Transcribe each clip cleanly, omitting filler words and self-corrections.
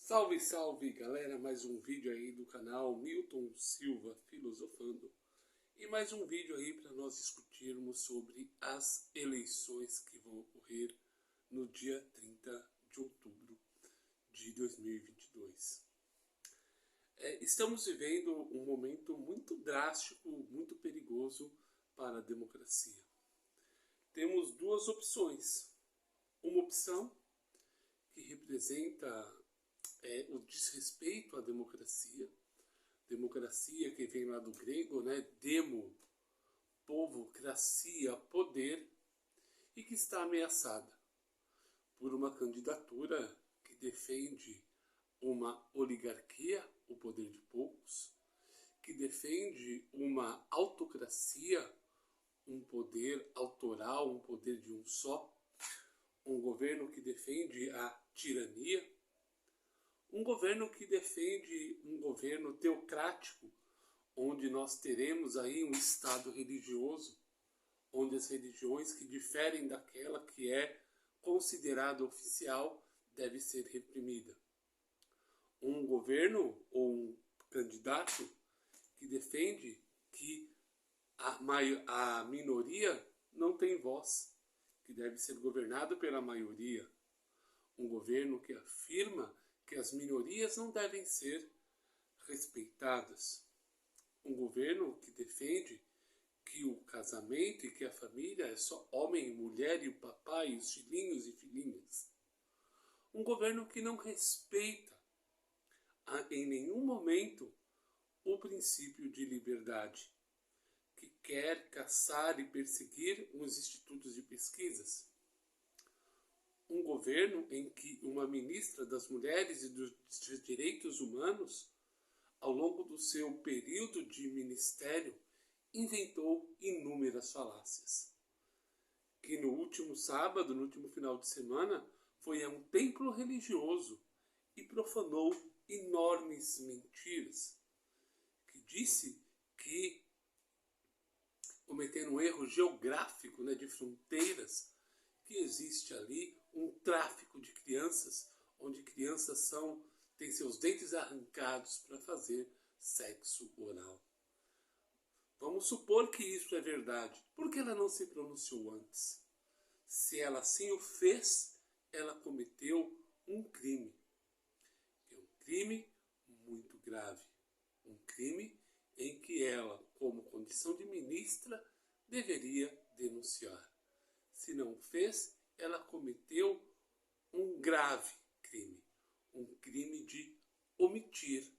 Salve, salve galera, mais um vídeo aí do canal Milton Silva Filosofando e mais um vídeo aí para nós discutirmos sobre as eleições que vão ocorrer no dia 30 de outubro de 2022. Estamos vivendo um momento muito drástico, muito perigoso para a democracia. Temos duas opções. Uma opção que representa o desrespeito à democracia. Democracia que vem lá do grego, né? Demo, povo, cracia, poder, e que está ameaçada por uma candidatura que defende uma oligarquia, o poder de poucos, que defende uma autocracia, um poder autoral, um poder de um só, um governo que defende a tirania, um governo que defende um governo teocrático, onde nós teremos aí um Estado religioso, onde as religiões que diferem daquela que é considerada oficial deve ser reprimida. Um governo ou um candidato que defende que a minoria não tem voz, que deve ser governado pela maioria. Um governo que afirma que as minorias não devem ser respeitadas. Um governo que defende que o casamento e que a família é só homem e mulher e o papai, e os filhinhos e filhinhas. Um governo que não respeita em nenhum momento o princípio de liberdade, que quer caçar e perseguir os institutos de pesquisas. Um governo em que uma ministra das Mulheres e dos Direitos Humanos, ao longo do seu período de ministério, inventou inúmeras falácias. Que no último sábado, no último final de semana, foi a um templo religioso e profanou enormes mentiras. Que disse que, cometendo um erro geográfico, né, de fronteiras, que existe ali um tráfico de crianças, onde crianças têm seus dentes arrancados para fazer sexo oral. Vamos supor que isso é verdade. Por que ela não se pronunciou antes? Se ela assim o fez, ela cometeu um crime. É um crime muito grave. Um crime em que ela, como condição de ministra, deveria denunciar. Se não o fez, ela cometeu um grave crime. Um crime de omitir.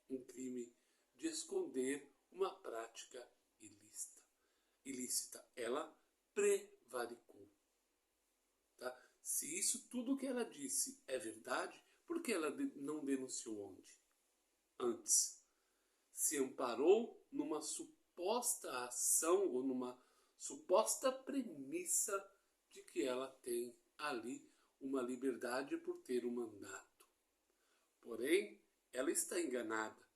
Um crime de esconder uma prática ilícita. Ela prevaricou. Tá? Se isso tudo que ela disse é verdade, por que ela não denunciou antes? Se amparou numa suposta ação ou numa suposta premissa de que ela tem ali uma liberdade por ter um mandato. Porém, ela está enganada.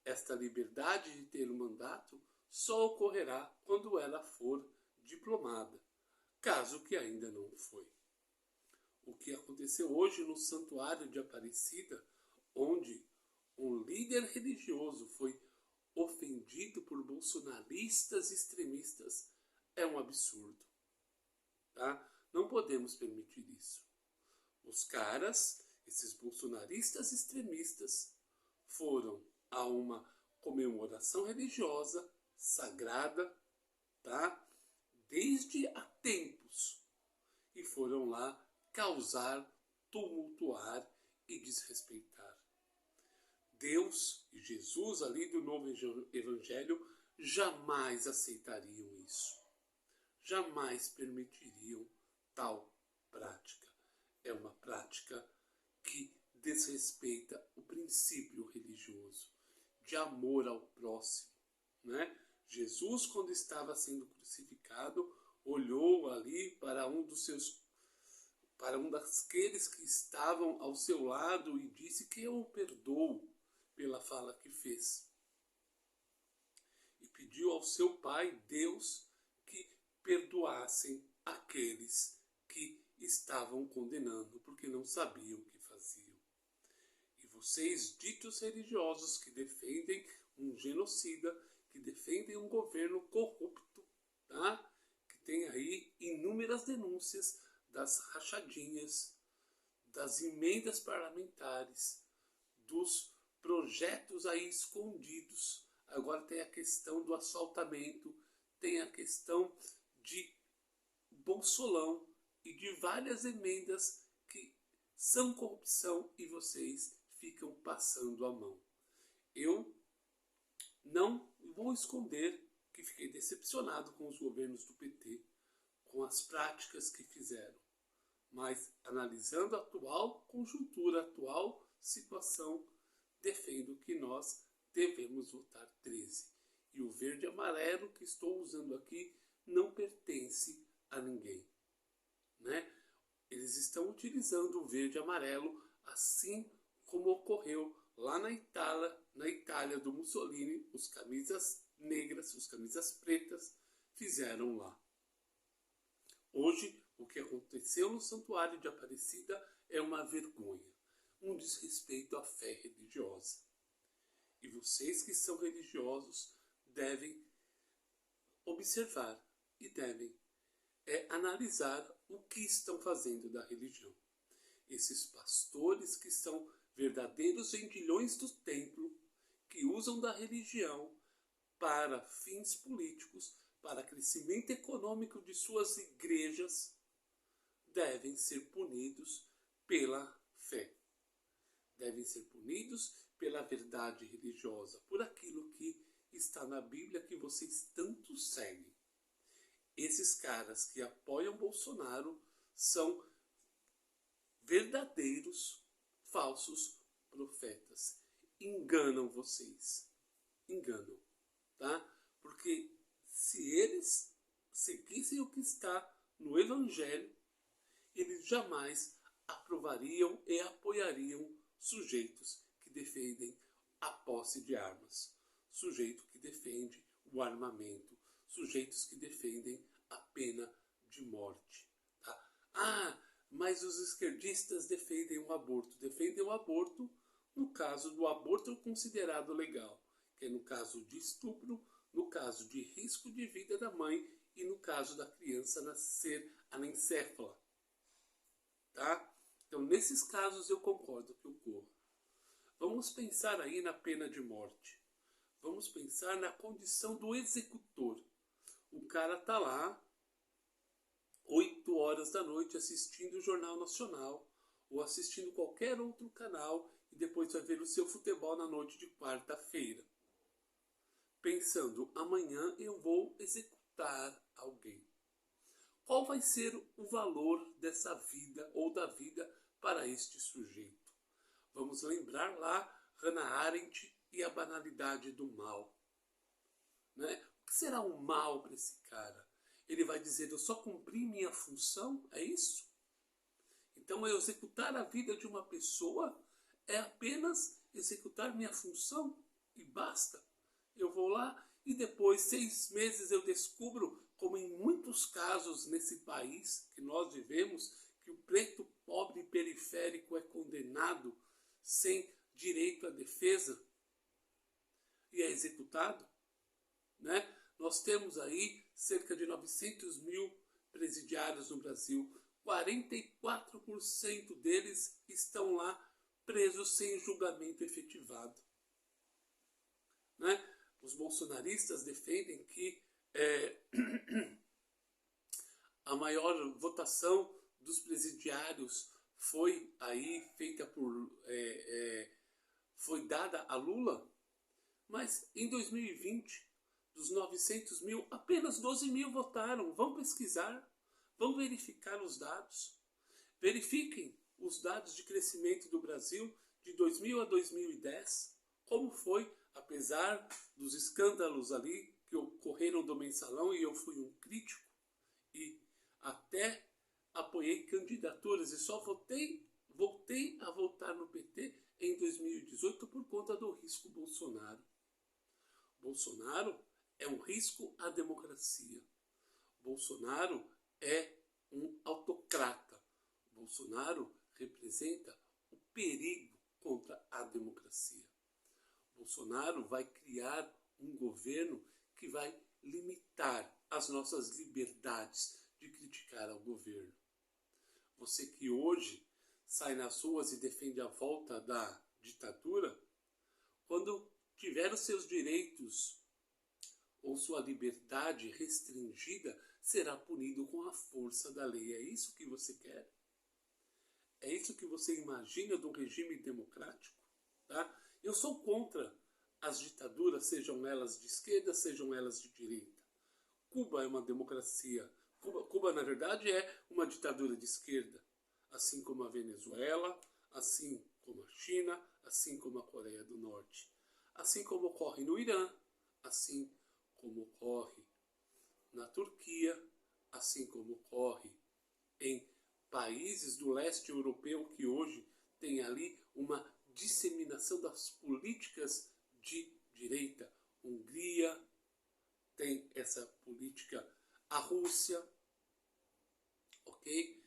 Esta liberdade de ter um mandato só ocorrerá quando ela for diplomada, caso que ainda não foi. O que aconteceu hoje no Santuário de Aparecida, onde um líder religioso foi ofendido por bolsonaristas extremistas, é um absurdo. Tá? Não podemos permitir isso. Os caras, esses bolsonaristas extremistas, foram a uma comemoração religiosa sagrada, tá? Desde há tempos, e foram lá causar, tumultuar e desrespeitar. Deus e Jesus ali do Novo Evangelho jamais aceitariam isso. Jamais permitiriam tal prática. É uma prática que desrespeita o princípio religioso de amor ao próximo, né? Jesus, quando estava sendo crucificado, olhou ali para um daqueles que estavam ao seu lado e disse que eu o perdoo pela fala que fez. E pediu ao seu Pai, Deus, que perdoassem aqueles que estavam condenando, porque não sabiam o que faziam. vocês ditos religiosos que defendem um genocida, que defendem um governo corrupto, tá? Que tem aí inúmeras denúncias das rachadinhas, das emendas parlamentares, dos projetos aí escondidos. Agora tem a questão do asfaltamento, tem a questão de Bolsolão e de várias emendas que são corrupção e vocês ficam passando a mão. Eu não vou esconder que fiquei decepcionado com os governos do PT, com as práticas que fizeram. Mas, analisando a atual conjuntura, a atual situação, defendo que nós devemos votar 13. E o verde e amarelo que estou usando aqui não pertence a ninguém, né? Eles estão utilizando o verde e amarelo assim como ocorreu lá na Itália do Mussolini, os camisas negras, os camisas pretas fizeram lá. Hoje, o que aconteceu no Santuário de Aparecida é uma vergonha, um desrespeito à fé religiosa. E vocês que são religiosos devem observar e devem analisar o que estão fazendo da religião. Esses pastores que são verdadeiros vendilhões do templo, que usam da religião para fins políticos, para crescimento econômico de suas igrejas, devem ser punidos pela fé. Devem ser punidos pela verdade religiosa, por aquilo que está na Bíblia que vocês tanto seguem. Esses caras que apoiam Bolsonaro são verdadeiros falsos profetas. Enganam vocês. Enganam, tá? Porque se eles seguissem o que está no Evangelho, eles jamais aprovariam e apoiariam sujeitos que defendem a posse de armas, sujeito que defende o armamento, sujeitos que defendem a pena de morte. Tá? Mas os esquerdistas defendem o aborto. Defendem o aborto no caso do aborto considerado legal, que é no caso de estupro, no caso de risco de vida da mãe e no caso da criança nascer anencéfala. Tá? Então, nesses casos, eu concordo que ocorra. Vamos pensar aí na pena de morte. Vamos pensar na condição do executor. O cara tá lá, 8 horas da noite, assistindo o Jornal Nacional ou assistindo qualquer outro canal e depois vai ver o seu futebol na noite de quarta-feira. Pensando, amanhã eu vou executar alguém. Qual vai ser o valor dessa vida ou da vida para este sujeito? Vamos lembrar lá Hannah Arendt e a banalidade do mal. Né? O que será o mal para esse cara? Ele vai dizer, eu só cumpri minha função? É isso? Então, eu executar a vida de uma pessoa é apenas executar minha função e basta. Eu vou lá e depois, 6 meses, eu descubro, como em muitos casos nesse país que nós vivemos, que o preto pobre e periférico é condenado sem direito à defesa e é executado. Né? Nós temos aí cerca de 900 mil presidiários no Brasil. 44% deles estão lá presos sem julgamento efetivado. Né? Os bolsonaristas defendem que a maior votação dos presidiários foi aí feita foi dada a Lula, mas em 2020, dos 900 mil, apenas 12 mil votaram. Vão pesquisar, vão verificar os dados. Verifiquem os dados de crescimento do Brasil de 2000 a 2010, como foi, apesar dos escândalos ali que ocorreram do mensalão, e eu fui um crítico, e até apoiei candidaturas e só voltei a votar no PT em 2018 por conta do risco Bolsonaro. Bolsonaro é um risco à democracia. Bolsonaro é um autocrata. Bolsonaro representa o perigo contra a democracia. Bolsonaro vai criar um governo que vai limitar as nossas liberdades de criticar ao governo. Você que hoje sai nas ruas e defende a volta da ditadura, quando tiver os seus direitos ou sua liberdade restringida, será punido com a força da lei. É isso que você quer? É isso que você imagina de um regime democrático? Tá? Eu sou contra as ditaduras, sejam elas de esquerda, sejam elas de direita. Cuba é uma democracia. Cuba, na verdade, é uma ditadura de esquerda, assim como a Venezuela, assim como a China, assim como a Coreia do Norte. Assim como ocorre no Irã, assim como ocorre na Turquia, assim como ocorre em países do leste europeu que hoje tem ali uma disseminação das políticas de direita. Hungria tem essa política, a Rússia, ok?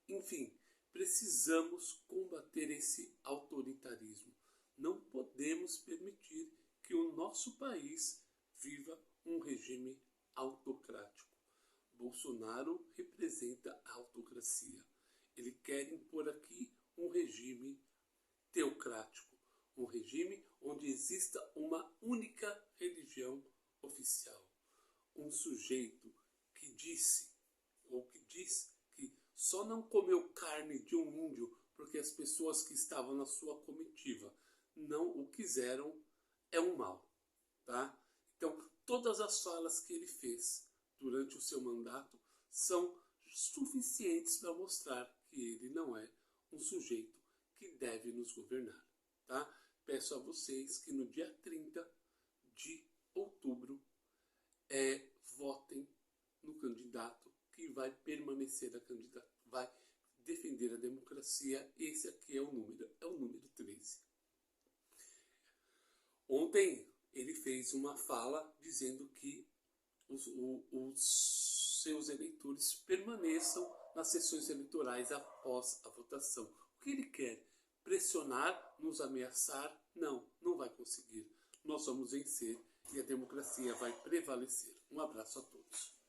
Enfim, precisamos combater esse autoritarismo. Não podemos permitir que o nosso país viva um regime autocrático. Bolsonaro representa a autocracia. Ele quer impor aqui um regime teocrático, um regime onde exista uma única religião oficial. Um sujeito que disse, ou que diz, que só não comeu carne de um índio porque as pessoas que estavam na sua comitiva não o quiseram, é um mal, tá? Então, todas as falas que ele fez durante o seu mandato são suficientes para mostrar que ele não é um sujeito que deve nos governar, tá? Peço a vocês que no dia 30 de outubro votem no candidato que vai permanecer a candidato, vai defender a democracia. Esse aqui é o número 13. Ontem ele fez uma fala dizendo que os seus eleitores permaneçam nas sessões eleitorais após a votação. O que ele quer? Pressionar, nos ameaçar? Não, não vai conseguir. Nós vamos vencer e a democracia vai prevalecer. Um abraço a todos.